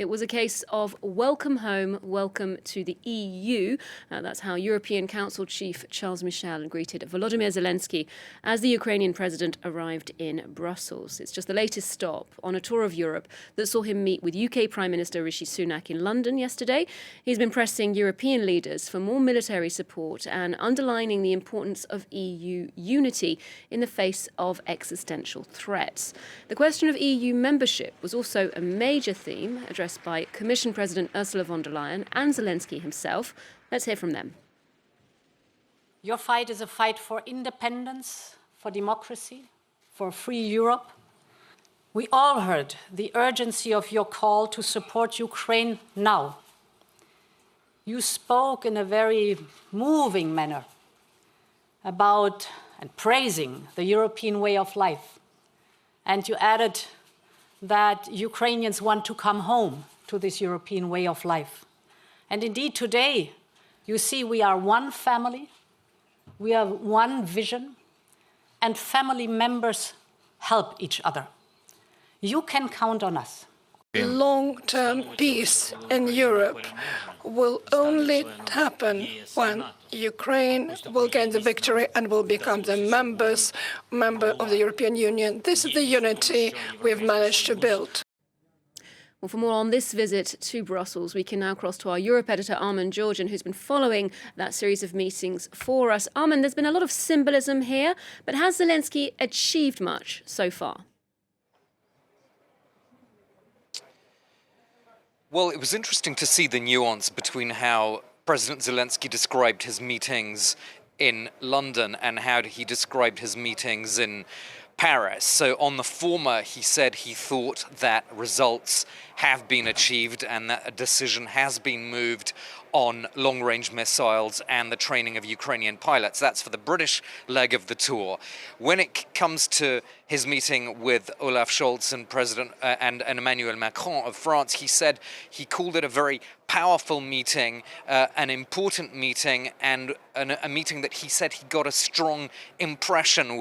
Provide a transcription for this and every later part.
It was a case of welcome home, welcome to the EU. That's how European Council Chief Charles Michel greeted Volodymyr Zelensky as the Ukrainian president arrived in Brussels. It's just the latest stop on a tour of Europe that saw him meet with UK Prime Minister Rishi Sunak in London yesterday. He's been pressing European leaders for more military support and underlining the importance of EU unity in the face of existential threats. The question of EU membership was also a major theme addressed by Commission President Ursula von der Leyen and Zelensky himself. Let's hear from them. Your fight is a fight for independence, for democracy, for a free Europe. We all heard the urgency of your call to support Ukraine now. You spoke in a very moving manner about and praising the European way of life. And you added that Ukrainians want to come home to this European way of life. And indeed, today, you see we are one family, we have one vision, and family members help each other. You can count on us. Long-term peace in Europe will only happen when Ukraine will gain the victory and will become the member of the European Union. This is the unity we've managed to build. Well, for more on this visit to Brussels, we can now cross to our Europe editor, Armen Georgian, who's been following that series of meetings for us. Armen, there's been a lot of symbolism here, but has Zelensky achieved much so far? Well, it was interesting to see the nuance between how President Zelensky described his meetings in London and how he described his meetings in Paris. So on the former, he said he thought that results have been achieved and that a decision has been moved on long-range missiles and the training of Ukrainian pilots. That's for the British leg of the tour. When it comes to his meeting with Olaf Scholz and Emmanuel Macron of France, he said he called it a very powerful meeting, an important meeting, and a meeting that he said he got a strong impression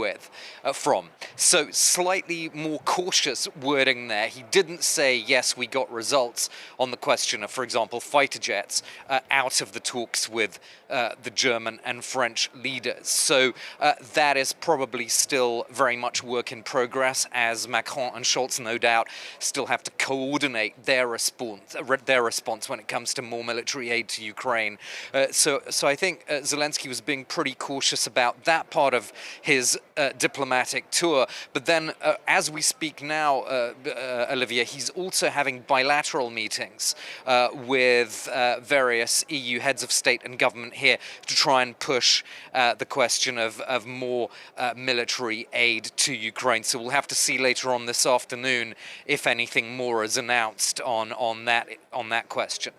from. So slightly more cautious wording there. He didn't say, yes, we got results on the question of, for example, fighter jets out of the talks with the German and French leaders. So that is probably still very much work in progress, as Macron and Scholz no doubt still have to coordinate their response when it comes to more military aid to Ukraine. So I think Zelensky was being pretty cautious about that part of his diplomatic tour. But then, as we speak now, Olivia, he's also having bilateral meetings with various EU heads of state and government here to try and push the question of more military aid to Ukraine. So we'll have to see later on this afternoon if anything more is announced on that question.